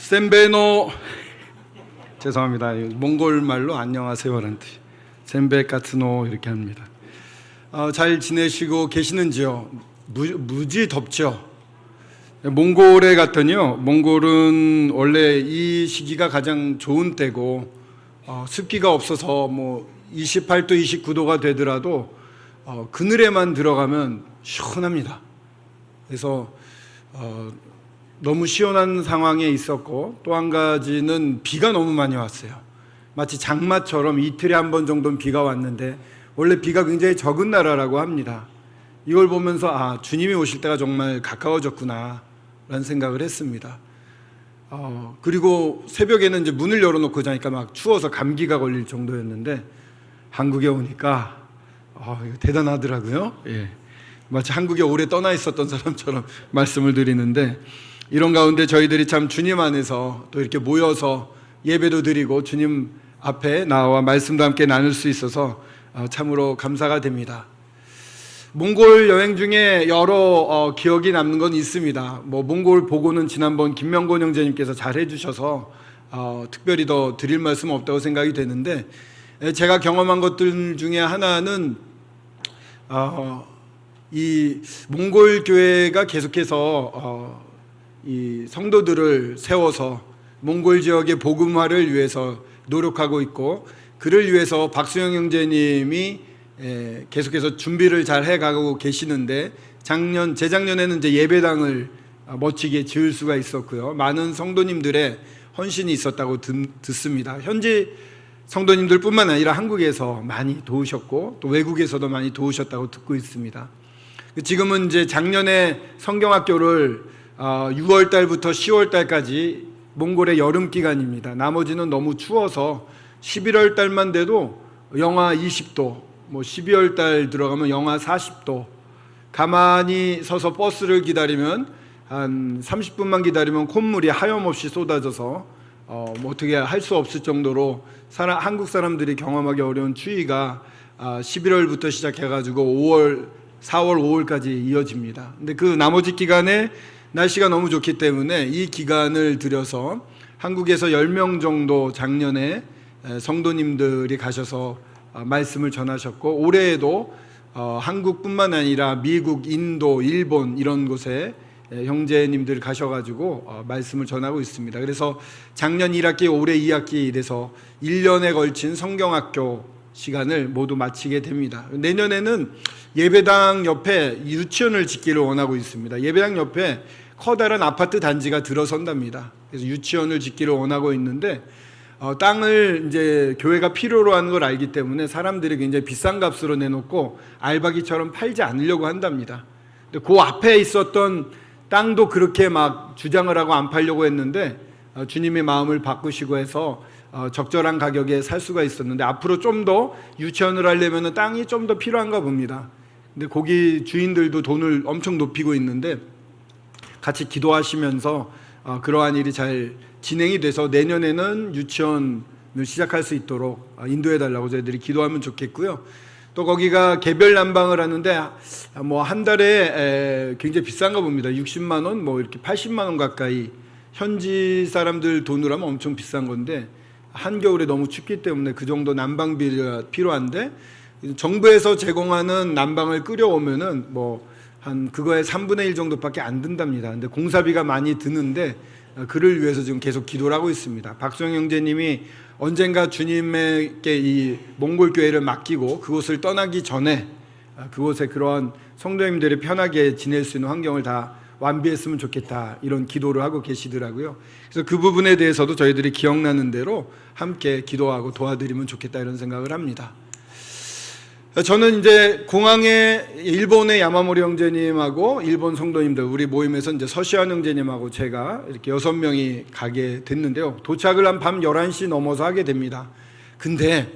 센베노 죄송합니다. 몽골 말로 안녕하세요라는 뜻. 센베카트노 이렇게 합니다. 잘 지내시고 계시는지요? 무지 덥죠. 몽골에 갔더니요. 몽골은 원래 이 시기가 가장 좋은 때고 습기가 없어서 뭐 28도, 29도가 되더라도 그늘에만 들어가면 시원합니다. 그래서 너무 시원한 상황에 있었고, 또 한 가지는 비가 너무 많이 왔어요. 마치 장마처럼 이틀에 한 번 정도는 비가 왔는데, 원래 비가 굉장히 적은 나라라고 합니다. 이걸 보면서 주님이 오실 때가 정말 가까워졌구나 라는 생각을 했습니다. 그리고 새벽에는 이제 문을 열어놓고 자니까 막 추워서 감기가 걸릴 정도였는데, 한국에 오니까 이거 대단하더라고요. 예. 마치 한국에 오래 떠나 있었던 사람처럼 말씀을 드리는데, 이런 가운데 저희들이 참 주님 안에서 또 이렇게 모여서 예배도 드리고 주님 앞에 나와 말씀도 함께 나눌 수 있어서 참으로 감사가 됩니다. 몽골 여행 중에 여러 기억이 남는 건 있습니다. 몽골 보고는 지난번 김명곤 형제님께서 잘 해주셔서 특별히 더 드릴 말씀 없다고 생각이 되는데, 제가 경험한 것들 중에 하나는 이 몽골 교회가 계속해서 이 성도들을 세워서 몽골 지역의 복음화를 위해서 노력하고 있고, 그를 위해서 박수영 형제님이 계속해서 준비를 잘 해가고 계시는데, 재작년에는 이제 예배당을 멋지게 지을 수가 있었고요. 많은 성도님들의 헌신이 있었다고 듣습니다. 현지 성도님들뿐만 아니라 한국에서 많이 도우셨고, 또 외국에서도 많이 도우셨다고 듣고 있습니다. 지금은 이제 작년에 성경학교를 6월 달부터 10월 달까지 몽골의 여름 기간입니다. 나머지는 너무 추워서 11월 달만 돼도 영하 20도, 12월 달 들어가면 영하 40도, 가만히 서서 버스를 기다리면 한 30분만 기다리면 콧물이 하염없이 쏟아져서 어떻게 할 수 없을 정도로 한국 사람들이 경험하기 어려운 추위가 11월부터 시작해가지고 4월, 5월까지 이어집니다. 근데 그 나머지 기간에 날씨가 너무 좋기 때문에 이 기간을 들여서 한국에서 10명 정도 작년에 성도님들이 가셔서 말씀을 전하셨고, 올해에도 한국뿐만 아니라 미국, 인도, 일본 이런 곳에 형제님들 가셔가지고 말씀을 전하고 있습니다. 그래서 작년 1학기, 올해 2학기 이래서 1년에 걸친 성경학교 시간을 모두 마치게 됩니다. 내년에는 예배당 옆에 유치원을 짓기를 원하고 있습니다. 예배당 옆에 커다란 아파트 단지가 들어선답니다. 그래서 유치원을 짓기를 원하고 있는데, 땅을 이제 교회가 필요로 하는 걸 알기 때문에 사람들이 굉장히 비싼 값으로 내놓고 알바기처럼 팔지 않으려고 한답니다. 근데 그 앞에 있었던 땅도 그렇게 막 주장을 하고 안 팔려고 했는데, 주님의 마음을 바꾸시고 해서 적절한 가격에 살 수가 있었는데, 앞으로 좀 더 유치원을 하려면 땅이 좀 더 필요한가 봅니다. 근데 거기 주인들도 돈을 엄청 높이고 있는데, 같이 기도하시면서 그러한 일이 잘 진행이 돼서 내년에는 유치원을 시작할 수 있도록 인도해 달라고 저희들이 기도하면 좋겠고요. 또 거기가 개별 난방을 하는데 한 달에 굉장히 비싼가 봅니다. 60만 원, 이렇게 80만 원 가까이, 현지 사람들 돈으로 하면 엄청 비싼 건데, 한겨울에 너무 춥기 때문에 그 정도 난방비가 필요한데, 정부에서 제공하는 난방을 끓여오면은 한 그거의 3분의 1 정도밖에 안 든답니다. 근데 공사비가 많이 드는데, 그를 위해서 지금 계속 기도를 하고 있습니다. 박수영 형제님이 언젠가 주님에게 이 몽골 교회를 맡기고 그곳을 떠나기 전에 그곳에 그러한 성도님들이 편하게 지낼 수 있는 환경을 다 완비했으면 좋겠다, 이런 기도를 하고 계시더라고요. 그래서 그 부분에 대해서도 저희들이 기억나는 대로 함께 기도하고 도와드리면 좋겠다, 이런 생각을 합니다. 저는 이제 공항에 일본의 야마모리 형제님하고 일본 성도님들, 우리 모임에서 이제 서시환 형제님하고 제가 이렇게 6명이 가게 됐는데요. 도착을 한 밤 11시 넘어서 하게 됩니다. 근데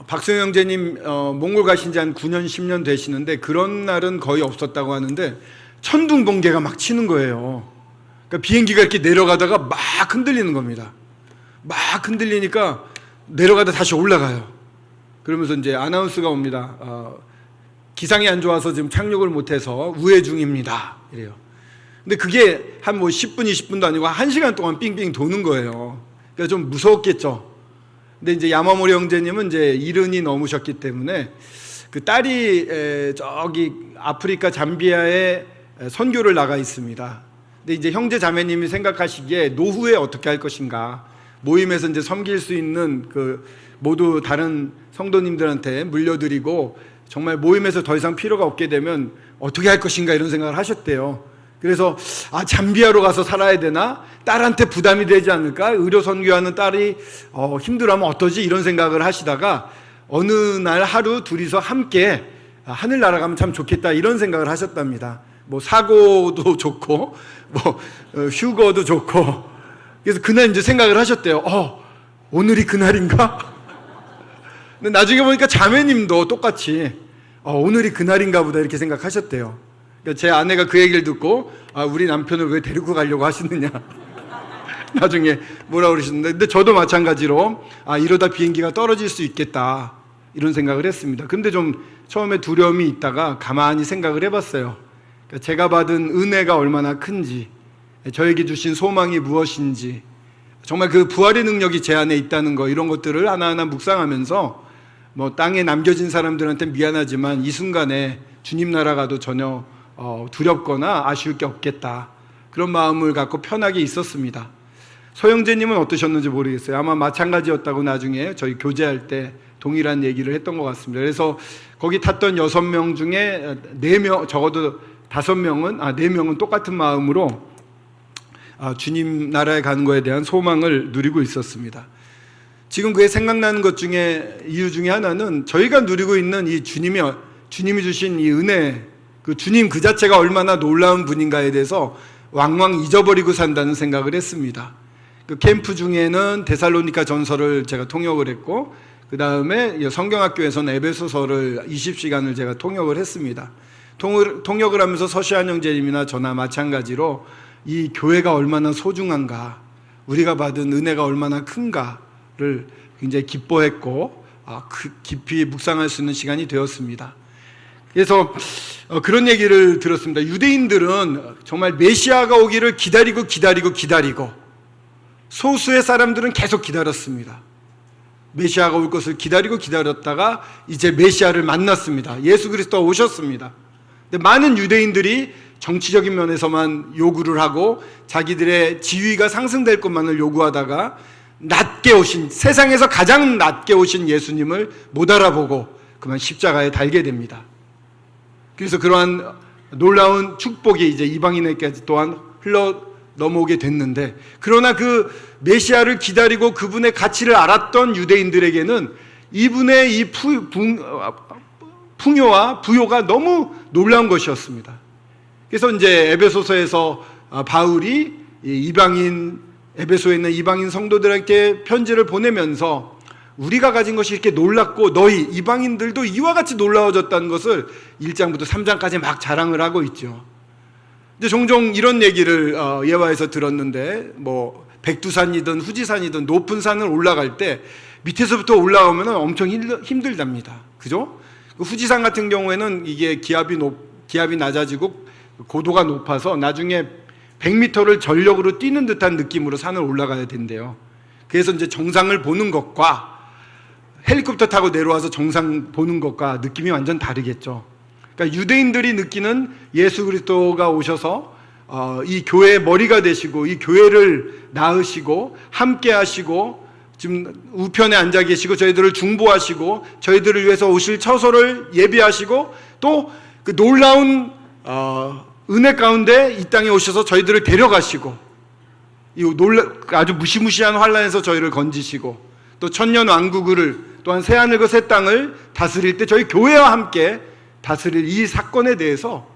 박수영 형제님 몽골 가신 지 한 9년, 10년 되시는데, 그런 날은 거의 없었다고 하는데 천둥번개가 막 치는 거예요. 그러니까 비행기가 이렇게 내려가다가 막 흔들리는 겁니다. 막 흔들리니까 내려가다 다시 올라가요. 그러면서 이제 아나운스가 옵니다. 기상이 안 좋아서 지금 착륙을 못해서 우회 중입니다, 이래요. 근데 그게 한 뭐 10분, 20분도 아니고 1시간 동안 빙빙 도는 거예요. 그러니까 좀 무서웠겠죠. 근데 이제 야마모리 형제님은 이제 70이 넘으셨기 때문에 그 딸이 저기 아프리카 잠비아에 선교를 나가 있습니다. 근데 이제 형제 자매님이 생각하시기에 노후에 어떻게 할 것인가, 모임에서 이제 섬길 수 있는 그 모두 다른 성도님들한테 물려드리고 정말 모임에서 더 이상 필요가 없게 되면 어떻게 할 것인가 이런 생각을 하셨대요. 그래서 잠비아로 가서 살아야 되나? 딸한테 부담이 되지 않을까? 의료 선교하는 딸이 힘들어하면 어떠지? 이런 생각을 하시다가 어느 날 하루 둘이서 함께 하늘 날아가면 참 좋겠다 이런 생각을 하셨답니다. 뭐 사고도 좋고 뭐 휴거도 좋고, 그래서 그날 이제 생각을 하셨대요. 오늘이 그날인가? 근데 나중에 보니까 자매님도 똑같이 오늘이 그날인가 보다 이렇게 생각하셨대요. 그러니까 제 아내가 그 얘기를 듣고 우리 남편을 왜 데리고 가려고 하시느냐 나중에 뭐라 그러셨는데, 근데 저도 마찬가지로 이러다 비행기가 떨어질 수 있겠다 이런 생각을 했습니다. 근데 좀 처음에 두려움이 있다가 가만히 생각을 해봤어요. 그러니까 제가 받은 은혜가 얼마나 큰지, 저에게 주신 소망이 무엇인지, 정말 그 부활의 능력이 제 안에 있다는 거, 이런 것들을 하나하나 묵상하면서 뭐 땅에 남겨진 사람들한테 미안하지만 이 순간에 주님 나라 가도 전혀 두렵거나 아쉬울 게 없겠다, 그런 마음을 갖고 편하게 있었습니다. 소영재님은 어떠셨는지 모르겠어요. 아마 마찬가지였다고 나중에 저희 교제할 때 동일한 얘기를 했던 것 같습니다. 그래서 거기 탔던 6명 중에 4명, 적어도 5명은, 4명은 똑같은 마음으로 주님 나라에 가는 것에 대한 소망을 누리고 있었습니다. 지금 그게 생각나는 것 중에 이유 중에 하나는 저희가 누리고 있는 이 주님이 주신 이 은혜, 그 주님 그 자체가 얼마나 놀라운 분인가에 대해서 왕왕 잊어버리고 산다는 생각을 했습니다. 그 캠프 중에는 데살로니가 전서를 제가 통역을 했고, 그 다음에 성경학교에서는 에베소서를 20시간을 제가 통역을 했습니다. 통역을 하면서 서시한 형제님이나 저나 마찬가지로 이 교회가 얼마나 소중한가, 우리가 받은 은혜가 얼마나 큰가를 굉장히 기뻐했고 깊이 묵상할 수 있는 시간이 되었습니다. 그래서 그런 얘기를 들었습니다. 유대인들은 정말 메시아가 오기를 기다리고 소수의 사람들은 계속 기다렸습니다. 메시아가 올 것을 기다렸다가 이제 메시아를 만났습니다. 예수 그리스도가 오셨습니다. 근데 많은 유대인들이 정치적인 면에서만 요구를 하고 자기들의 지위가 상승될 것만을 요구하다가 낮게 오신, 세상에서 가장 낮게 오신 예수님을 못 알아보고 그만 십자가에 달게 됩니다. 그래서 그러한 놀라운 축복이 이제 이방인에게까지 또한 흘러 넘어오게 됐는데, 그러나 그 메시아를 기다리고 그분의 가치를 알았던 유대인들에게는 이분의 이 풍요와 부요가 너무 놀라운 것이었습니다. 그래서 이제 에베소서에서 바울이 에베소에 있는 이방인 성도들에게 편지를 보내면서 우리가 가진 것이 이렇게 놀랍고 너희 이방인들도 이와 같이 놀라워졌다는 것을 1장부터 3장까지 막 자랑을 하고 있죠. 근데 종종 이런 얘기를 예화에서 들었는데, 뭐 백두산이든 후지산이든 높은 산을 올라갈 때 밑에서부터 올라오면 엄청 힘들답니다. 그죠? 그 후지산 같은 경우에는 이게 기압이 낮아지고 고도가 높아서 나중에 100m를 전력으로 뛰는 듯한 느낌으로 산을 올라가야 된대요. 그래서 이제 정상을 보는 것과 헬리콥터 타고 내려와서 정상 보는 것과 느낌이 완전 다르겠죠. 그러니까 유대인들이 느끼는 예수 그리스도가 오셔서 이 교회의 머리가 되시고 이 교회를 낳으시고 함께 하시고 지금 우편에 앉아 계시고 저희들을 중보하시고 저희들을 위해서 오실 처소를 예비하시고 또 그 놀라운 은혜 가운데 이 땅에 오셔서 저희들을 데려가시고 아주 무시무시한 환란에서 저희를 건지시고 또 천년 왕국을 또한 새하늘과 새 땅을 다스릴 때 저희 교회와 함께 다스릴 이 사건에 대해서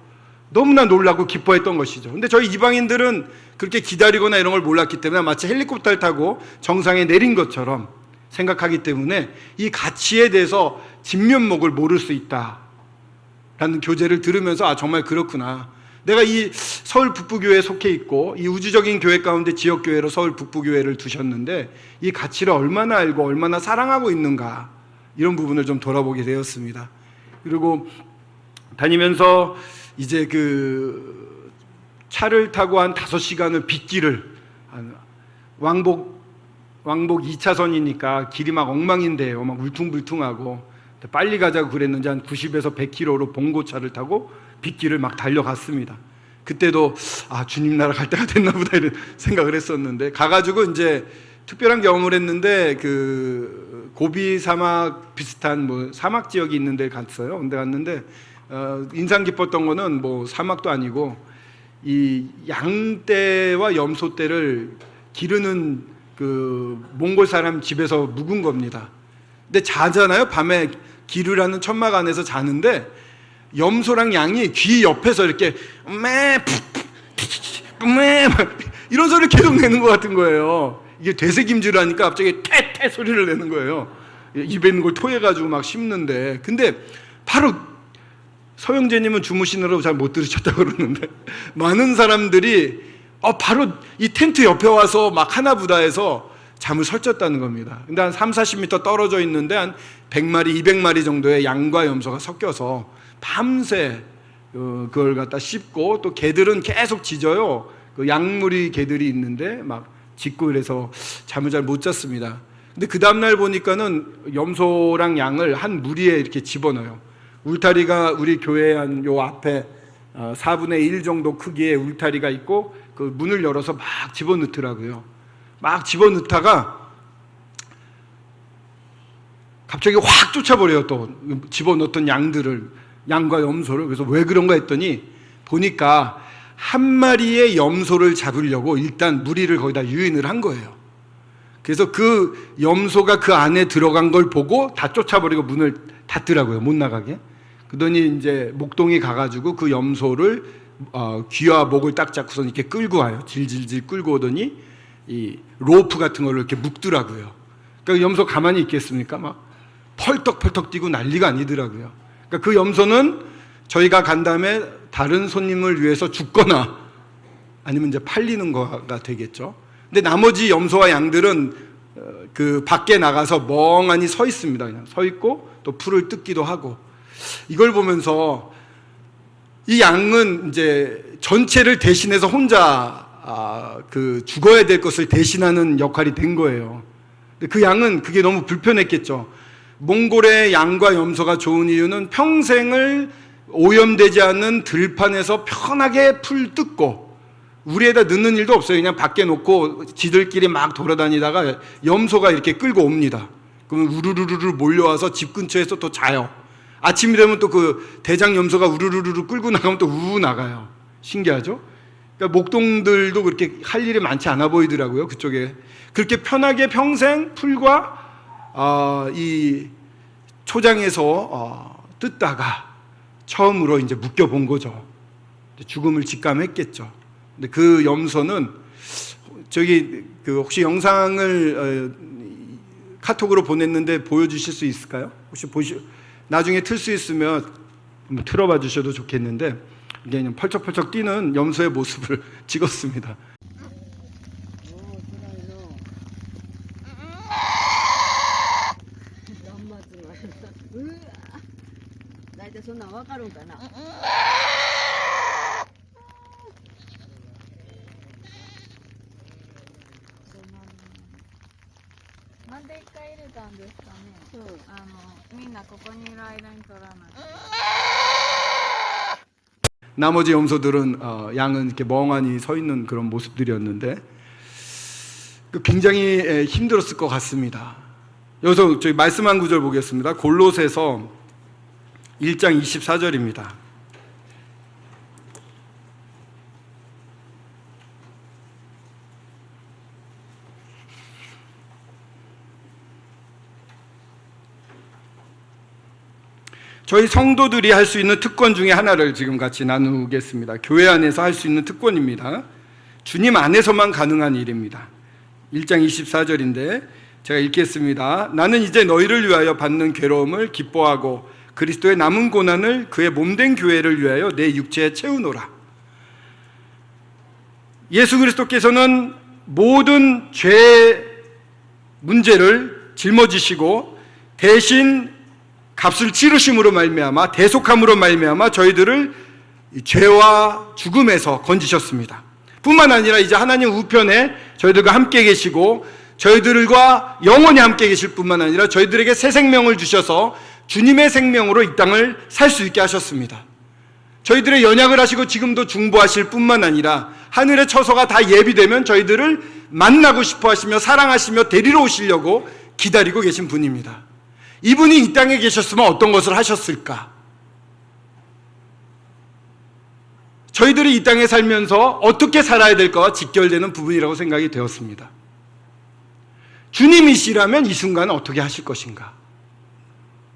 너무나 놀라고 기뻐했던 것이죠. 근데 저희 이방인들은 그렇게 기다리거나 이런 걸 몰랐기 때문에 마치 헬리콥터를 타고 정상에 내린 것처럼 생각하기 때문에 이 가치에 대해서 진면목을 모를 수 있다라는 교재를 들으면서 정말 그렇구나. 내가 이 서울 북부교회에 속해 있고 이 우주적인 교회 가운데 지역교회로 서울 북부교회를 두셨는데 이 가치를 얼마나 알고 얼마나 사랑하고 있는가, 이런 부분을 좀 돌아보게 되었습니다. 그리고 다니면서 이제 차를 타고 한 5시간을 빗길을, 왕복 2차선이니까 길이 막 엉망인데요. 막 울퉁불퉁하고 빨리 가자고 그랬는지 한 90에서 100km로 봉고차를 타고 빗길을 막 달려갔습니다. 그때도 주님 나라 갈 때가 됐나 보다 이런 생각을 했었는데, 가가지고 이제 특별한 경험을 했는데, 그 고비 사막 비슷한 뭐 사막 지역이 있는 데 갔어요. 근데 갔는데 인상 깊었던 거는 뭐 사막도 아니고 이 양떼와 염소떼를 기르는 그 몽골 사람 집에서 묵은 겁니다. 근데 자잖아요. 밤에 기르라는 천막 안에서 자는데 염소랑 양이 귀 옆에서 이렇게 매 이런 소리를 계속 내는 것 같은 거예요. 이게 되새김질을 하니까 갑자기 태태 소리를 내는 거예요. 입에 있는 걸 토해가지고 막 씹는데, 근데 바로 서영재님은 주무시느라고 잘 못 들으셨다고 그러는데 많은 사람들이 바로 이 텐트 옆에 와서 막 하나부다해서 잠을 설쳤다는 겁니다. 근데 한 30-40m 떨어져 있는데 한 100마리, 200마리 정도의 양과 염소가 섞여서 밤새 그걸 갖다 씹고, 또 개들은 계속 짖어요. 그 양무리 개들이 있는데 막 짖고 이래서 잠을 잘 못 잤습니다. 근데 그 다음날 보니까는 염소랑 양을 한 무리에 이렇게 집어넣어요. 울타리가 우리 교회 한 요 앞에 4분의 1 정도 크기의 울타리가 있고 그 문을 열어서 막 집어넣더라고요. 막 집어넣다가 갑자기 확 쫓아버려요. 또 집어넣었던 양과 염소를. 그래서 왜 그런가 했더니 보니까 한 마리의 염소를 잡으려고 일단 무리를 거기다 유인을 한 거예요. 그래서 그 염소가 그 안에 들어간 걸 보고 다 쫓아버리고 문을 닫더라고요. 못 나가게. 그러더니 이제 목동이 가가지고 그 염소를 귀와 목을 딱 잡고서 이렇게 끌고 와요. 질질질 끌고 오더니 이 로프 같은 걸로 이렇게 묶더라고요. 그러니까 염소 가만히 있겠습니까? 막 펄떡펄떡 뛰고 난리가 아니더라고요. 그러니까 그 염소는 저희가 간 다음에 다른 손님을 위해서 죽거나 아니면 이제 팔리는 거가 되겠죠. 근데 나머지 염소와 양들은 그 밖에 나가서 멍하니 서 있습니다. 그냥 서 있고 또 풀을 뜯기도 하고. 이걸 보면서 이 양은 이제 전체를 대신해서 혼자 그 죽어야 될 것을 대신하는 역할이 된 거예요. 근데 그 양은 그게 너무 불편했겠죠. 몽골의 양과 염소가 좋은 이유는 평생을 오염되지 않는 들판에서 편하게 풀 뜯고 우리에다 넣는 일도 없어요. 그냥 밖에 놓고 지들끼리 막 돌아다니다가 염소가 이렇게 끌고 옵니다. 그러면 우르르르 몰려와서 집 근처에서 또 자요. 아침이 되면 또 그 대장 염소가 우르르르 끌고 나가면 또 우우 나가요. 신기하죠? 그러니까 목동들도 그렇게 할 일이 많지 않아 보이더라고요. 그쪽에 그렇게 편하게 평생 풀과 이 초장에서 뜯다가 처음으로 이제 묶여본 거죠. 죽음을 직감했겠죠. 근데 그 염소는 저기 그 혹시 영상을 카톡으로 보냈는데 보여주실 수 있을까요? 혹시 나중에 틀 수 있으면 한번 틀어봐 주셔도 좋겠는데, 이게 그냥 펄쩍펄쩍 뛰는 염소의 모습을 찍었습니다. 大体そんなんわかるんかな。なんで一回入れたんですかね。みんなここにいる間に取らない。 나머지 염소들은 양은 이렇게 멍하니 서 있는 그런 모습들이었는데 굉장히 힘들었을 것 같습니다. 여기서 저희 말씀 한 구절 보겠습니다. 골로새서 1장 24절입니다. 저희 성도들이 할 수 있는 특권 중에 하나를 지금 같이 나누겠습니다. 교회 안에서 할 수 있는 특권입니다. 주님 안에서만 가능한 일입니다. 1장 24절인데 제가 읽겠습니다. 나는 이제 너희를 위하여 받는 괴로움을 기뻐하고 그리스도의 남은 고난을 그의 몸된 교회를 위하여 내 육체에 채우노라. 예수 그리스도께서는 모든 죄 문제를 짊어지시고 대신 값을 치르심으로 말미암아 대속함으로 말미암아 저희들을 이 죄와 죽음에서 건지셨습니다. 뿐만 아니라 이제 하나님 우편에 저희들과 함께 계시고 저희들과 영원히 함께 계실 뿐만 아니라 저희들에게 새 생명을 주셔서 주님의 생명으로 이 땅을 살 수 있게 하셨습니다. 저희들의 연약을 하시고 지금도 중보하실 뿐만 아니라 하늘의 처소가 다 예비되면 저희들을 만나고 싶어 하시며 사랑하시며 데리러 오시려고 기다리고 계신 분입니다. 이분이 이 땅에 계셨으면 어떤 것을 하셨을까? 저희들이 이 땅에 살면서 어떻게 살아야 될까와 직결되는 부분이라고 생각이 되었습니다. 주님이시라면 이 순간 어떻게 하실 것인가?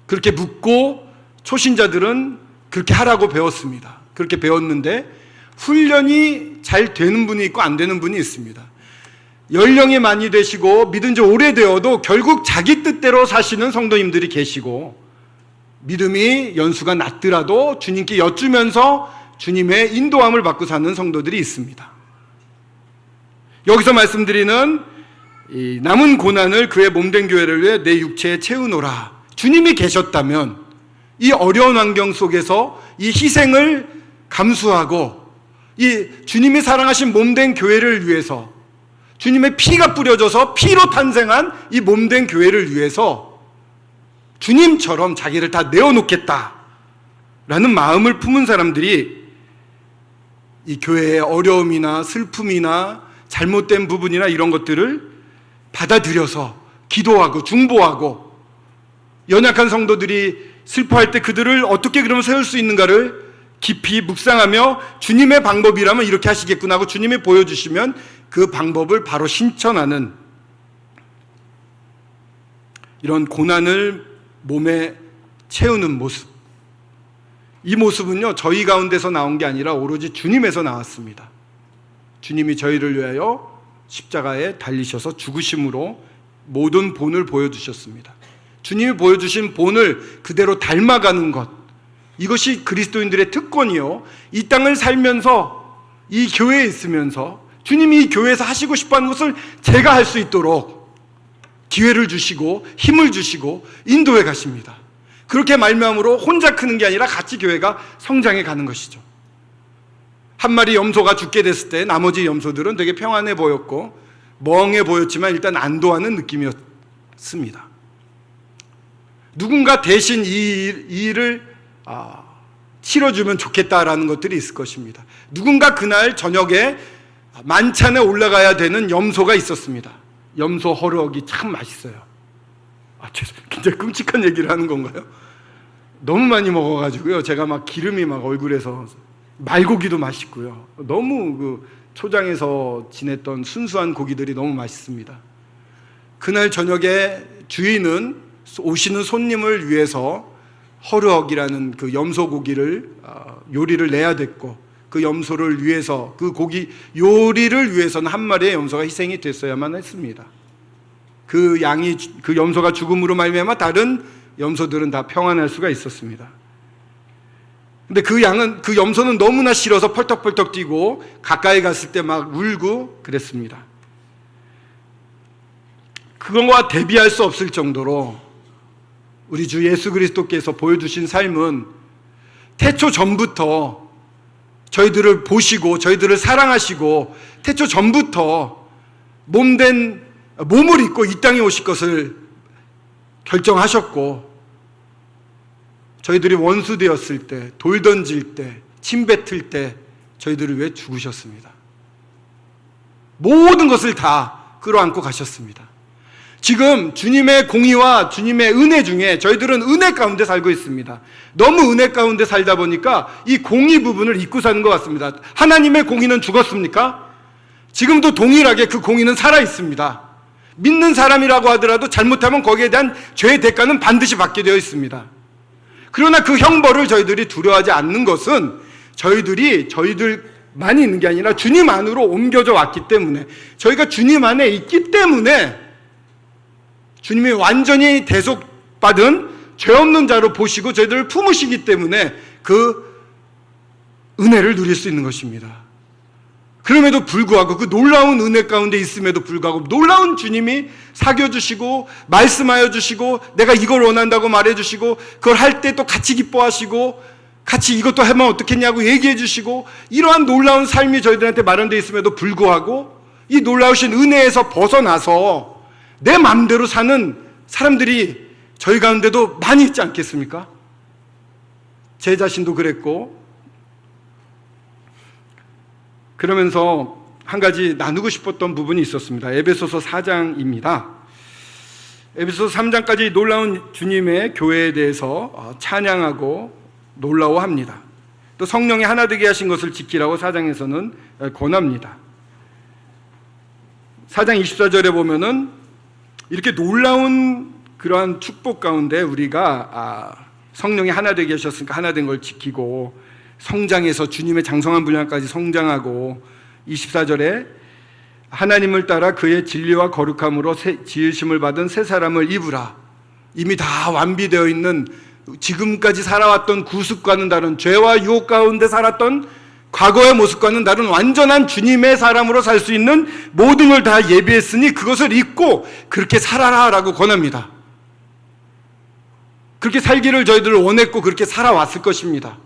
그렇게 묻고 초신자들은 그렇게 하라고 배웠습니다. 그렇게 배웠는데 훈련이 잘 되는 분이 있고 안 되는 분이 있습니다. 연령이 많이 되시고 믿은 지 오래되어도 결국 자기 뜻대로 사시는 성도님들이 계시고 믿음이 연수가 낮더라도 주님께 여쭈면서 주님의 인도함을 받고 사는 성도들이 있습니다. 여기서 말씀드리는 이 남은 고난을 그의 몸된 교회를 위해 내 육체에 채우노라. 주님이 계셨다면 이 어려운 환경 속에서 이 희생을 감수하고 이 주님이 사랑하신 몸된 교회를 위해서 주님의 피가 뿌려져서 피로 탄생한 이 몸된 교회를 위해서 주님처럼 자기를 다 내어놓겠다라는 마음을 품은 사람들이 이 교회의 어려움이나 슬픔이나 잘못된 부분이나 이런 것들을 받아들여서 기도하고 중보하고 연약한 성도들이 슬퍼할 때 그들을 어떻게 그러면 세울 수 있는가를 깊이 묵상하며 주님의 방법이라면 이렇게 하시겠구나 하고 주님이 보여주시면 그 방법을 바로 실천하는 이런 고난을 몸에 채우는 모습, 이 모습은요 저희 가운데서 나온 게 아니라 오로지 주님에서 나왔습니다. 주님이 저희를 위하여 십자가에 달리셔서 죽으심으로 모든 본을 보여주셨습니다. 주님이 보여주신 본을 그대로 닮아가는 것, 이것이 그리스도인들의 특권이요, 이 땅을 살면서 이 교회에 있으면서 주님이 이 교회에서 하시고 싶어하는 것을 제가 할 수 있도록 기회를 주시고 힘을 주시고 인도해 가십니다. 그렇게 말미암으로 혼자 크는 게 아니라 같이 교회가 성장해 가는 것이죠. 한 마리 염소가 죽게 됐을 때 나머지 염소들은 되게 평안해 보였고 멍해 보였지만 일단 안도하는 느낌이었습니다. 누군가 대신 이 일을 치러주면 좋겠다라는 것들이 있을 것입니다. 누군가 그날 저녁에 만찬에 올라가야 되는 염소가 있었습니다. 염소 허르억이 참 맛있어요. 굉장히 끔찍한 얘기를 하는 건가요? 너무 많이 먹어가지고요. 제가 막 기름이 막 얼굴에서, 말고기도 맛있고요. 너무 그 초장에서 지냈던 순수한 고기들이 너무 맛있습니다. 그날 저녁에 주인은 오시는 손님을 위해서 허르억이라는 그 염소 고기를 요리를 내야 됐고, 그 염소를 위해서, 그 고기 요리를 위해서는 한 마리의 염소가 희생이 됐어야만 했습니다. 그 염소가 죽음으로 말미암아 다른 염소들은 다 평안할 수가 있었습니다. 근데 그 염소는 너무나 싫어서 펄떡펄떡 뛰고 가까이 갔을 때 막 울고 그랬습니다. 그것과 대비할 수 없을 정도로 우리 주 예수 그리스도께서 보여주신 삶은 태초 전부터 저희들을 보시고 저희들을 사랑하시고 태초 전부터 몸을 입고 이 땅에 오실 것을 결정하셨고, 저희들이 원수 되었을 때, 돌 던질 때, 침 뱉을 때 저희들을 위해 죽으셨습니다. 모든 것을 다 끌어안고 가셨습니다. 지금 주님의 공의와 주님의 은혜 중에 저희들은 은혜 가운데 살고 있습니다. 너무 은혜 가운데 살다 보니까 이 공의 부분을 잊고 사는 것 같습니다. 하나님의 공의는 죽었습니까? 지금도 동일하게 그 공의는 살아 있습니다. 믿는 사람이라고 하더라도 잘못하면 거기에 대한 죄의 대가는 반드시 받게 되어 있습니다. 그러나 그 형벌을 저희들이 두려워하지 않는 것은 저희들만이 있는 게 아니라 주님 안으로 옮겨져 왔기 때문에, 저희가 주님 안에 있기 때문에 주님이 완전히 대속받은 죄 없는 자로 보시고 저희들을 품으시기 때문에 그 은혜를 누릴 수 있는 것입니다. 그럼에도 불구하고 그 놀라운 은혜 가운데 있음에도 불구하고 놀라운 주님이 사귀어주시고 말씀하여 주시고 내가 이걸 원한다고 말해주시고 그걸 할 때 또 같이 기뻐하시고 같이 이것도 하면 어떻겠냐고 얘기해 주시고, 이러한 놀라운 삶이 저희들한테 마련되어 있음에도 불구하고 이 놀라우신 은혜에서 벗어나서 내 마음대로 사는 사람들이 저희 가운데도 많이 있지 않겠습니까? 제 자신도 그랬고. 그러면서 한 가지 나누고 싶었던 부분이 있었습니다. 에베소서 4장입니다. 에베소서 3장까지 놀라운 주님의 교회에 대해서 찬양하고 놀라워합니다. 또 성령이 하나 되게 하신 것을 지키라고 4장에서는 권합니다. 4장 24절에 보면은 이렇게 놀라운 그러한 축복 가운데 우리가 성령이 하나 되게 하셨으니까 하나 된 걸 지키고 성장해서 주님의 장성한 분량까지 성장하고, 24절에 하나님을 따라 그의 진리와 거룩함으로 지으심을 받은 새 사람을 입으라. 이미 다 완비되어 있는, 지금까지 살아왔던 구습과는 다른, 죄와 유혹 가운데 살았던 과거의 모습과는 다른 완전한 주님의 사람으로 살 수 있는 모든 걸 다 예비했으니 그것을 잊고 그렇게 살아라 라고 권합니다. 그렇게 살기를 저희들 원했고 그렇게 살아왔을 것입니다.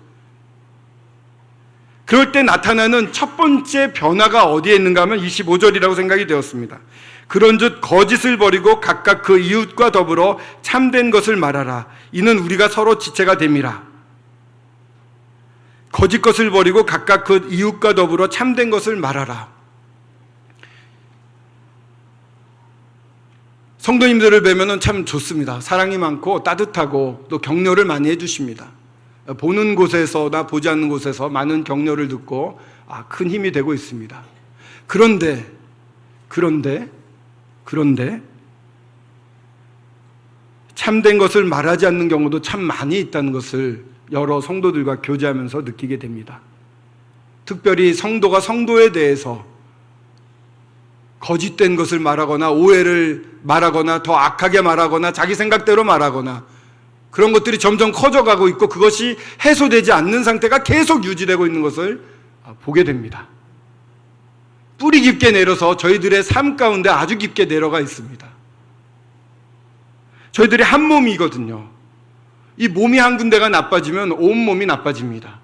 그럴 때 나타나는 첫 번째 변화가 어디에 있는가 하면 25절이라고 생각이 되었습니다. 그런즉 거짓을 버리고 각각 그 이웃과 더불어 참된 것을 말하라. 이는 우리가 서로 지체가 됨이라. 거짓 것을 버리고 각각 그 이웃과 더불어 참된 것을 말하라. 성도님들을 뵈면 참 좋습니다. 사랑이 많고 따뜻하고 또 격려를 많이 해주십니다. 보는 곳에서나 보지 않는 곳에서 많은 격려를 듣고 큰 힘이 되고 있습니다. 그런데 참된 것을 말하지 않는 경우도 참 많이 있다는 것을 여러 성도들과 교제하면서 느끼게 됩니다. 특별히 성도가 성도에 대해서 거짓된 것을 말하거나 오해를 말하거나 더 악하게 말하거나 자기 생각대로 말하거나 그런 것들이 점점 커져가고 있고 그것이 해소되지 않는 상태가 계속 유지되고 있는 것을 보게 됩니다. 뿌리 깊게 내려서 저희들의 삶 가운데 아주 깊게 내려가 있습니다. 저희들이 한 몸이거든요. 이 몸이 한 군데가 나빠지면 온 몸이 나빠집니다.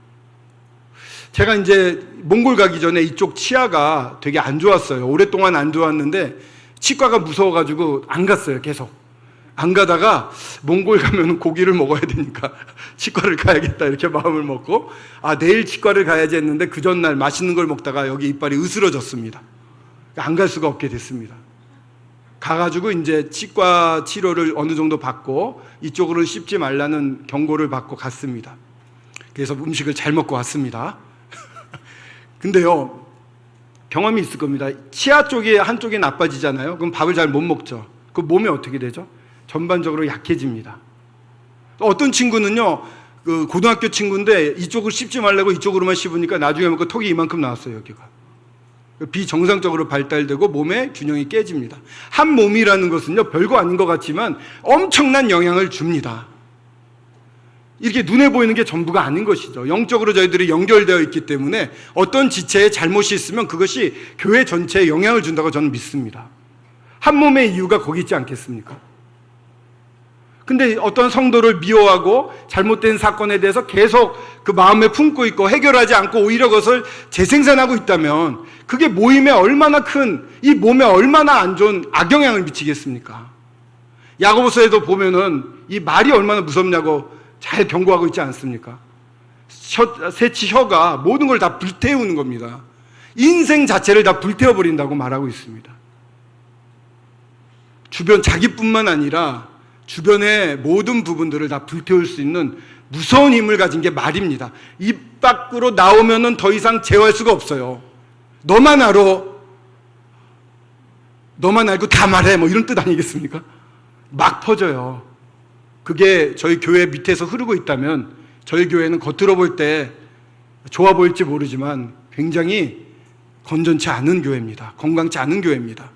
제가 이제 몽골 가기 전에 이쪽 치아가 되게 안 좋았어요. 오랫동안 안 좋았는데 치과가 무서워가지고 안 갔어요. 계속 안 가다가 몽골 가면 고기를 먹어야 되니까 치과를 가야겠다 이렇게 마음을 먹고 내일 치과를 가야지 했는데 그 전날 맛있는 걸 먹다가 여기 이빨이 으스러졌습니다. 안 갈 수가 없게 됐습니다. 가가지고 이제 치과 치료를 어느 정도 받고 이쪽으로 씹지 말라는 경고를 받고 갔습니다. 그래서 음식을 잘 먹고 왔습니다. 근데요, 경험이 있을 겁니다. 치아 쪽이 한쪽이 나빠지잖아요. 그럼 밥을 잘 못 먹죠. 그럼 몸이 어떻게 되죠? 전반적으로 약해집니다. 어떤 친구는요, 그 고등학교 친구인데 이쪽을 씹지 말라고 이쪽으로만 씹으니까 나중에 먹고 턱이 이만큼 나왔어요. 여기가 비정상적으로 발달되고 몸의 균형이 깨집니다. 한 몸이라는 것은요, 별거 아닌 것 같지만 엄청난 영향을 줍니다. 이렇게 눈에 보이는 게 전부가 아닌 것이죠. 영적으로 저희들이 연결되어 있기 때문에 어떤 지체에 잘못이 있으면 그것이 교회 전체에 영향을 준다고 저는 믿습니다. 한 몸의 이유가 거기 있지 않겠습니까? 근데 어떤 성도를 미워하고 잘못된 사건에 대해서 계속 그 마음에 품고 있고 해결하지 않고 오히려 그것을 재생산하고 있다면 그게 모임에 얼마나 큰, 이 몸에 얼마나 안 좋은 악영향을 미치겠습니까? 야고보서에도 보면은 이 말이 얼마나 무섭냐고 잘 경고하고 있지 않습니까? 새치 혀가 모든 걸 다 불태우는 겁니다. 인생 자체를 다 불태워버린다고 말하고 있습니다. 주변 자기뿐만 아니라 주변의 모든 부분들을 다 불태울 수 있는 무서운 힘을 가진 게 말입니다. 입 밖으로 나오면은 더 이상 제어할 수가 없어요. 너만 알아. 너만 알고 다 말해. 뭐 이런 뜻 아니겠습니까? 막 퍼져요. 그게 저희 교회 밑에서 흐르고 있다면 저희 교회는 겉으로 볼 때 좋아 보일지 모르지만 굉장히 건전치 않은 교회입니다. 건강치 않은 교회입니다.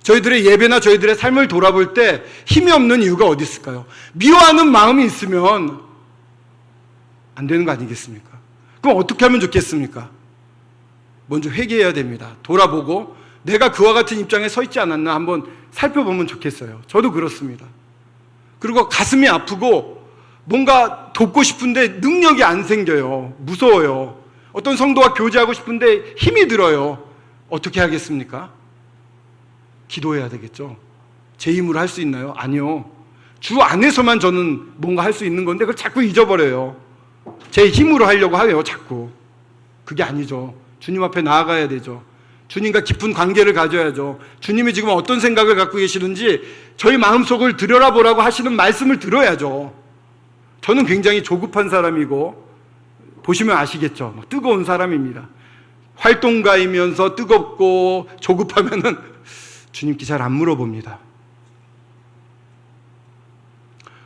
저희들의 예배나 저희들의 삶을 돌아볼 때 힘이 없는 이유가 어디 있을까요? 미워하는 마음이 있으면 안 되는 거 아니겠습니까? 그럼 어떻게 하면 좋겠습니까? 먼저 회개해야 됩니다. 돌아보고 내가 그와 같은 입장에 서 있지 않았나 한번 살펴보면 좋겠어요. 저도 그렇습니다. 그리고 가슴이 아프고 뭔가 돕고 싶은데 능력이 안 생겨요. 무서워요. 어떤 성도와 교제하고 싶은데 힘이 들어요. 어떻게 하겠습니까? 기도해야 되겠죠. 제 힘으로 할 수 있나요? 아니요. 주 안에서만 저는 뭔가 할 수 있는 건데 그걸 자꾸 잊어버려요. 제 힘으로 하려고 해요, 자꾸. 그게 아니죠. 주님 앞에 나아가야 되죠. 주님과 깊은 관계를 가져야죠. 주님이 지금 어떤 생각을 갖고 계시는지 저희 마음속을 들여다보라고 하시는 말씀을 들어야죠. 저는 굉장히 조급한 사람이고 보시면 아시겠죠. 뜨거운 사람입니다. 활동가이면서 뜨겁고 조급하면은 주님께 잘 안 물어봅니다.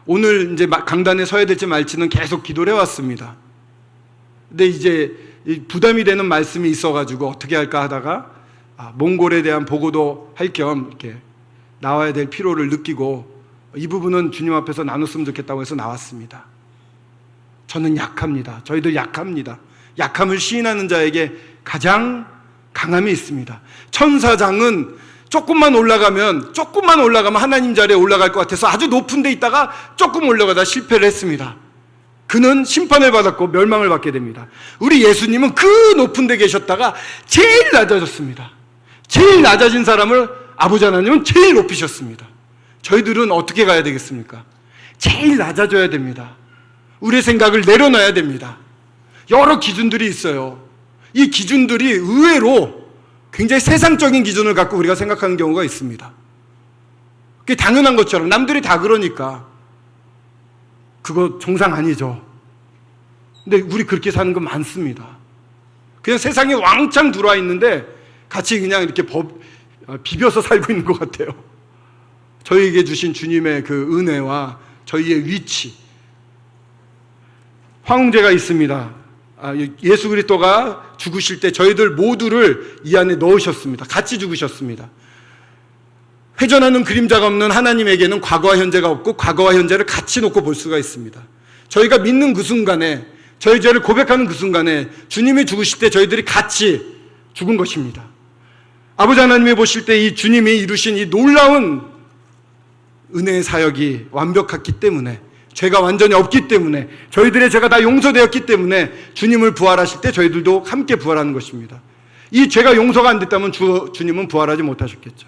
오늘 이제 강단에 서야 될지 말지는 계속 기도를 해왔습니다. 근데 이제 부담이 되는 말씀이 있어가지고 어떻게 할까 하다가 몽골에 대한 보고도 할 겸 이렇게 나와야 될 필요를 느끼고 이 부분은 주님 앞에서 나눴으면 좋겠다고 해서 나왔습니다. 저는 약합니다. 저희들 약합니다. 약함을 시인하는 자에게 가장 강함이 있습니다. 천사장은 조금만 올라가면 하나님 자리에 올라갈 것 같아서 아주 높은 데 있다가 조금 올라가다 실패를 했습니다. 그는 심판을 받았고 멸망을 받게 됩니다. 우리 예수님은 그 높은 데 계셨다가 제일 낮아졌습니다. 제일 낮아진 사람을 아버지 하나님은 제일 높이셨습니다. 저희들은 어떻게 가야 되겠습니까? 제일 낮아져야 됩니다. 우리의 생각을 내려놔야 됩니다. 여러 기준들이 있어요. 이 기준들이 의외로 굉장히 세상적인 기준을 갖고 우리가 생각하는 경우가 있습니다. 그게 당연한 것처럼 남들이 다 그러니까 그거 정상 아니죠. 근데 우리 그렇게 사는 거 많습니다. 그냥 세상에 왕창 들어와 있는데 같이 그냥 이렇게 비벼서 살고 있는 것 같아요. 저희에게 주신 주님의 그 은혜와 저희의 위치. 황제가 있습니다. 예수 그리스도가 죽으실 때 저희들 모두를 이 안에 넣으셨습니다. 같이 죽으셨습니다. 회전하는 그림자가 없는 하나님에게는 과거와 현재가 없고 과거와 현재를 같이 놓고 볼 수가 있습니다. 저희가 믿는 그 순간에, 저희 죄를 고백하는 그 순간에 주님이 죽으실 때 저희들이 같이 죽은 것입니다. 아버지 하나님이 보실 때 이 주님이 이루신 이 놀라운 은혜의 사역이 완벽했기 때문에, 죄가 완전히 없기 때문에, 저희들의 죄가 다 용서되었기 때문에 주님을 부활하실 때 저희들도 함께 부활하는 것입니다. 이 죄가 용서가 안 됐다면 주님은 부활하지 못하셨겠죠.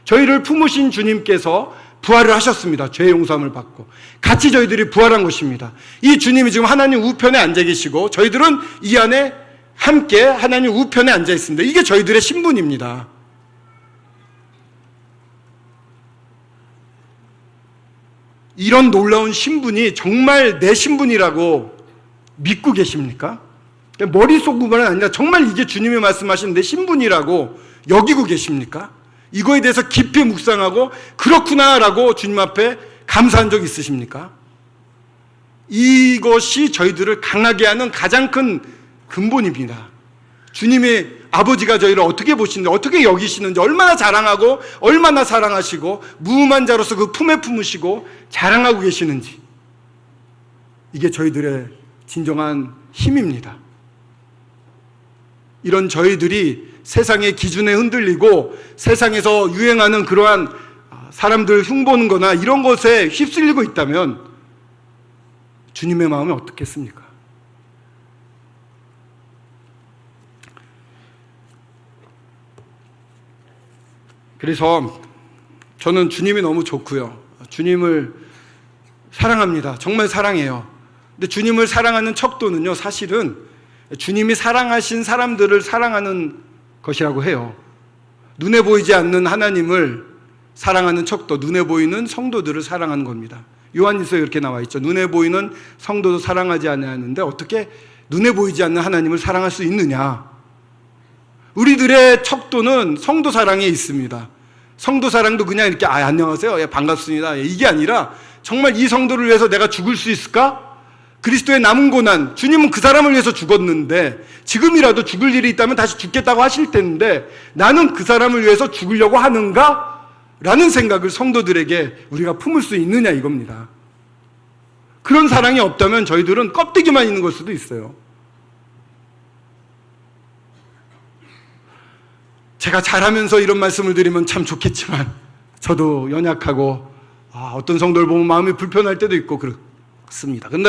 저희를 품으신 주님께서 부활을 하셨습니다. 죄 용서함을 받고 같이 저희들이 부활한 것입니다. 이 주님이 지금 하나님 우편에 앉아 계시고 저희들은 이 안에 함께 하나님 우편에 앉아 있습니다. 이게 저희들의 신분입니다. 이런 놀라운 신분이 정말 내 신분이라고 믿고 계십니까? 머릿속으로는 아니라 정말 이게 주님이 말씀하신 내 신분이라고 여기고 계십니까? 이거에 대해서 깊이 묵상하고 그렇구나라고 주님 앞에 감사한 적 있으십니까? 이것이 저희들을 강하게 하는 가장 큰 근본입니다. 주님의 아버지가 저희를 어떻게 보시는지, 어떻게 여기시는지, 얼마나 자랑하고 얼마나 사랑하시고 무음한 자로서 그 품에 품으시고 자랑하고 계시는지, 이게 저희들의 진정한 힘입니다. 이런 저희들이 세상의 기준에 흔들리고 세상에서 유행하는 그러한 사람들 흉보는 거나 이런 것에 휩쓸리고 있다면 주님의 마음이 어떻겠습니까? 그래서 저는 주님이 너무 좋고요. 주님을 사랑합니다. 정말 사랑해요. 근데 주님을 사랑하는 척도는요, 사실은 주님이 사랑하신 사람들을 사랑하는 것이라고 해요. 눈에 보이지 않는 하나님을 사랑하는 척도, 눈에 보이는 성도들을 사랑하는 겁니다. 요한일서에 이렇게 나와 있죠. 눈에 보이는 성도도 사랑하지 아니하는데 어떻게 눈에 보이지 않는 하나님을 사랑할 수 있느냐? 우리들의 척도는 성도 사랑에 있습니다. 성도 사랑도 그냥 이렇게 안녕하세요, 반갑습니다, 이게 아니라 정말 이 성도를 위해서 내가 죽을 수 있을까? 그리스도의 남은 고난, 주님은 그 사람을 위해서 죽었는데 지금이라도 죽을 일이 있다면 다시 죽겠다고 하실 텐데 나는 그 사람을 위해서 죽으려고 하는가? 라는 생각을 성도들에게 우리가 품을 수 있느냐 이겁니다. 그런 사랑이 없다면 저희들은 껍데기만 있는 걸 수도 있어요. 제가 잘하면서 이런 말씀을 드리면 참 좋겠지만 저도 연약하고 어떤 성도를 보면 마음이 불편할 때도 있고 습니다. 근데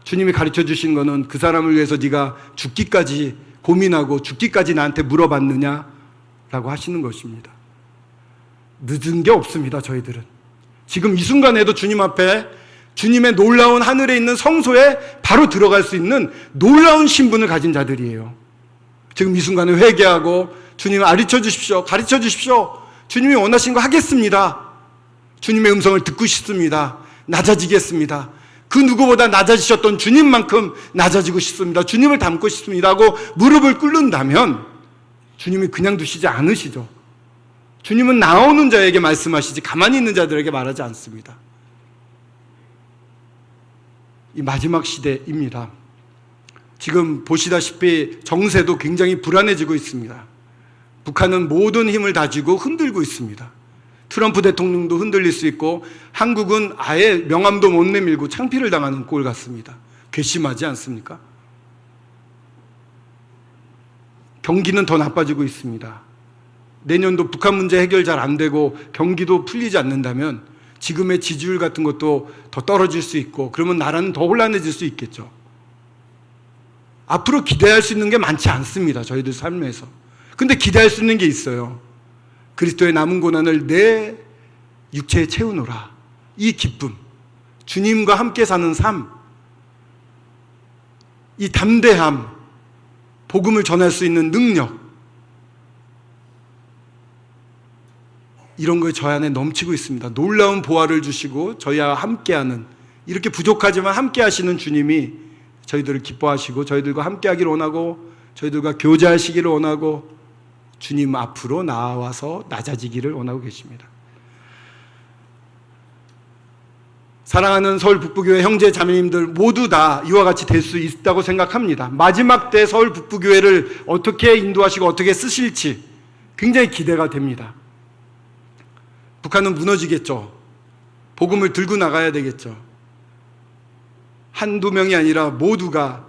주님이 가르쳐 주신 거는 그 사람을 위해서 네가 죽기까지 고민하고 죽기까지 나한테 물어봤느냐라고 하시는 것입니다. 늦은 게 없습니다. 저희들은 지금 이 순간에도 주님 앞에 주님의 놀라운 하늘에 있는 성소에 바로 들어갈 수 있는 놀라운 신분을 가진 자들이에요. 지금 이 순간에 회개하고 주님 가르쳐 주십시오. 가르쳐 주십시오. 주님이 원하신 거 하겠습니다. 주님의 음성을 듣고 싶습니다. 낮아지겠습니다. 그 누구보다 낮아지셨던 주님만큼 낮아지고 싶습니다. 주님을 닮고 싶습니다 하고 무릎을 꿇는다면 주님이 그냥 두시지 않으시죠. 주님은 나오는 자에게 말씀하시지 가만히 있는 자들에게 말하지 않습니다. 이 마지막 시대입니다. 지금 보시다시피 정세도 굉장히 불안해지고 있습니다. 북한은 모든 힘을 다지고 흔들고 있습니다. 트럼프 대통령도 흔들릴 수 있고 한국은 아예 명함도 못 내밀고 창피를 당하는 꼴 같습니다. 괘씸하지 않습니까? 경기는 더 나빠지고 있습니다. 내년도 북한 문제 해결 잘 안 되고 경기도 풀리지 않는다면 지금의 지지율 같은 것도 더 떨어질 수 있고 그러면 나라는 더 혼란해질 수 있겠죠. 앞으로 기대할 수 있는 게 많지 않습니다. 저희들 삶에서. 근데 기대할 수 있는 게 있어요. 그리스도의 남은 고난을 내 육체에 채우노라. 이 기쁨, 주님과 함께 사는 삶, 이 담대함, 복음을 전할 수 있는 능력, 이런 거에 저희 안에 넘치고 있습니다. 놀라운 보화를 주시고 저희와 함께하는, 이렇게 부족하지만 함께하시는 주님이 저희들을 기뻐하시고 저희들과 함께하기를 원하고 저희들과 교제하시기를 원하고 주님 앞으로 나와서 낮아지기를 원하고 계십니다. 사랑하는 서울 북부교회 형제 자매님들 모두 다 이와 같이 될 수 있다고 생각합니다. 마지막 때 서울 북부교회를 어떻게 인도하시고 어떻게 쓰실지 굉장히 기대가 됩니다. 북한은 무너지겠죠. 복음을 들고 나가야 되겠죠. 한두 명이 아니라 모두가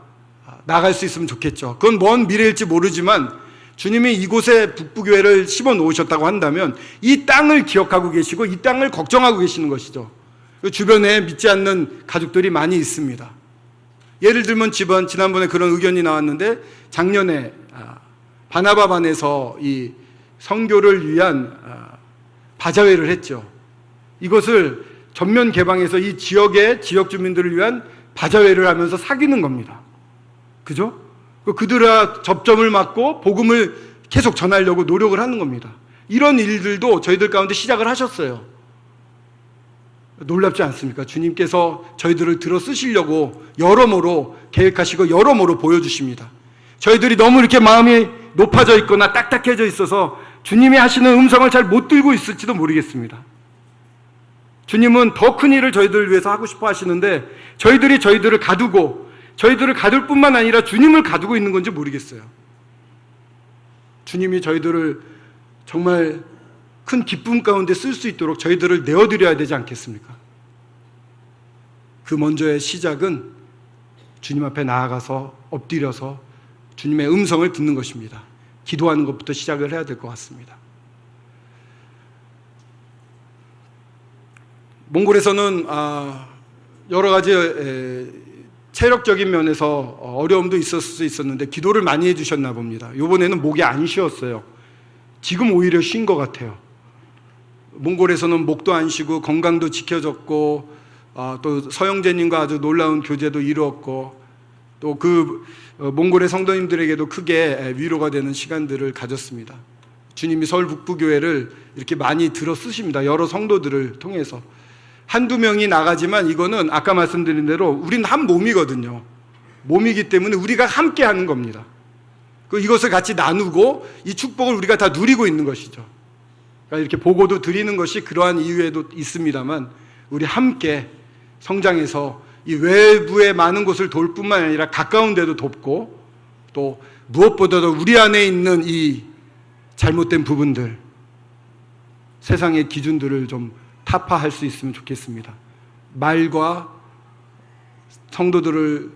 나갈 수 있으면 좋겠죠. 그건 먼 미래일지 모르지만 주님이 이곳에 북부교회를 심어 놓으셨다고 한다면 이 땅을 기억하고 계시고 이 땅을 걱정하고 계시는 것이죠. 주변에 믿지 않는 가족들이 많이 있습니다. 예를 들면 지난번에 그런 의견이 나왔는데 작년에 바나바반에서 이 선교를 위한 바자회를 했죠. 이것을 전면 개방해서 이 지역의 지역 주민들을 위한 바자회를 하면서 사귀는 겁니다. 그죠? 그들과 접점을 막고 복음을 계속 전하려고 노력을 하는 겁니다. 이런 일들도 저희들 가운데 시작을 하셨어요. 놀랍지 않습니까? 주님께서 저희들을 들어 쓰시려고 여러모로 계획하시고 여러모로 보여주십니다. 저희들이 너무 이렇게 마음이 높아져 있거나 딱딱해져 있어서 주님이 하시는 음성을 잘 못 들고 있을지도 모르겠습니다. 주님은 더 큰 일을 저희들을 위해서 하고 싶어 하시는데 저희들이 저희들을 가두고 저희들을 가둘 뿐만 아니라 주님을 가두고 있는 건지 모르겠어요. 주님이 저희들을 정말 큰 기쁨 가운데 쓸 수 있도록 저희들을 내어드려야 되지 않겠습니까? 그 먼저의 시작은 주님 앞에 나아가서 엎드려서 주님의 음성을 듣는 것입니다. 기도하는 것부터 시작을 해야 될 것 같습니다. 몽골에서는 여러 가지 체력적인 면에서 어려움도 있었을 수 있었는데 기도를 많이 해주셨나 봅니다. 이번에는 목이 안 쉬었어요. 지금 오히려 쉰 것 같아요. 몽골에서는 목도 안 쉬고 건강도 지켜졌고 또 서영재님과 아주 놀라운 교제도 이루었고 또 그 몽골의 성도님들에게도 크게 위로가 되는 시간들을 가졌습니다. 주님이 서울 북부교회를 이렇게 많이 들어 쓰십니다. 여러 성도들을 통해서. 한두 명이 나가지만 이거는 아까 말씀드린 대로 우리는 한 몸이거든요. 몸이기 때문에 우리가 함께 하는 겁니다. 이것을 같이 나누고 이 축복을 우리가 다 누리고 있는 것이죠. 그러니까 이렇게 보고도 드리는 것이 그러한 이유에도 있습니다만 우리 함께 성장해서 이 외부의 많은 곳을 돌 뿐만 아니라 가까운 데도 돕고 또 무엇보다도 우리 안에 있는 이 잘못된 부분들, 세상의 기준들을 좀 타파할 수 있으면 좋겠습니다. 말과 성도들을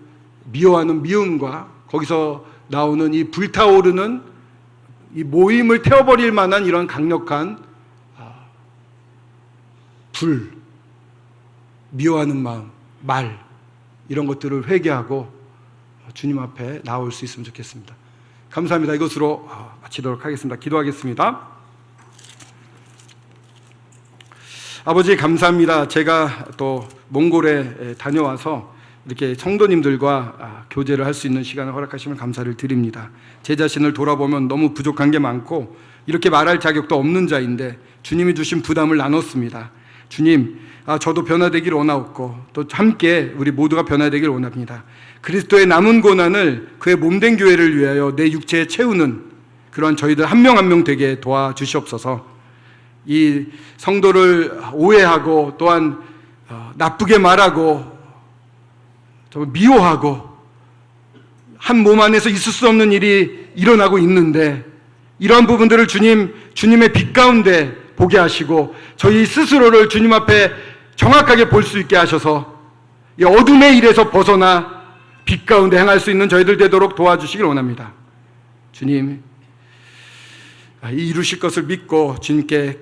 미워하는 미움과 거기서 나오는 이 불타오르는 이 모임을 태워버릴 만한 이런 강력한 불, 미워하는 마음, 말, 이런 것들을 회개하고 주님 앞에 나올 수 있으면 좋겠습니다. 감사합니다. 이것으로 마치도록 하겠습니다. 기도하겠습니다. 아버지 감사합니다. 제가 또 몽골에 다녀와서 이렇게 성도님들과 교제를 할 수 있는 시간을 허락하시면 감사를 드립니다. 제 자신을 돌아보면 너무 부족한 게 많고 이렇게 말할 자격도 없는 자인데 주님이 주신 부담을 나눴습니다. 주님, 저도 변화되기를 원하옵고 또 함께 우리 모두가 변화되기를 원합니다. 그리스도의 남은 고난을 그의 몸된 교회를 위하여 내 육체에 채우는 그러한 저희들 한 명 한 명 되게 도와주시옵소서. 이 성도를 오해하고 또한 나쁘게 말하고 미워하고 한 몸 안에서 있을 수 없는 일이 일어나고 있는데 이러한 부분들을 주님의 빛 가운데 보게 하시고 저희 스스로를 주님 앞에 정확하게 볼 수 있게 하셔서 이 어둠의 일에서 벗어나 빛 가운데 행할 수 있는 저희들 되도록 도와주시길 원합니다. 주님, 이루실 것을 믿고 주님께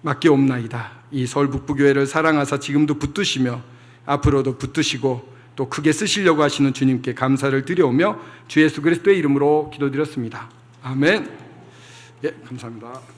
맡기옵나이다. 이 서울 북부교회를 사랑하사 지금도 붙드시며 앞으로도 붙드시고 또 크게 쓰시려고 하시는 주님께 감사를 드려오며 주 예수 그리스도의 이름으로 기도드렸습니다. 아멘. 예, 감사합니다.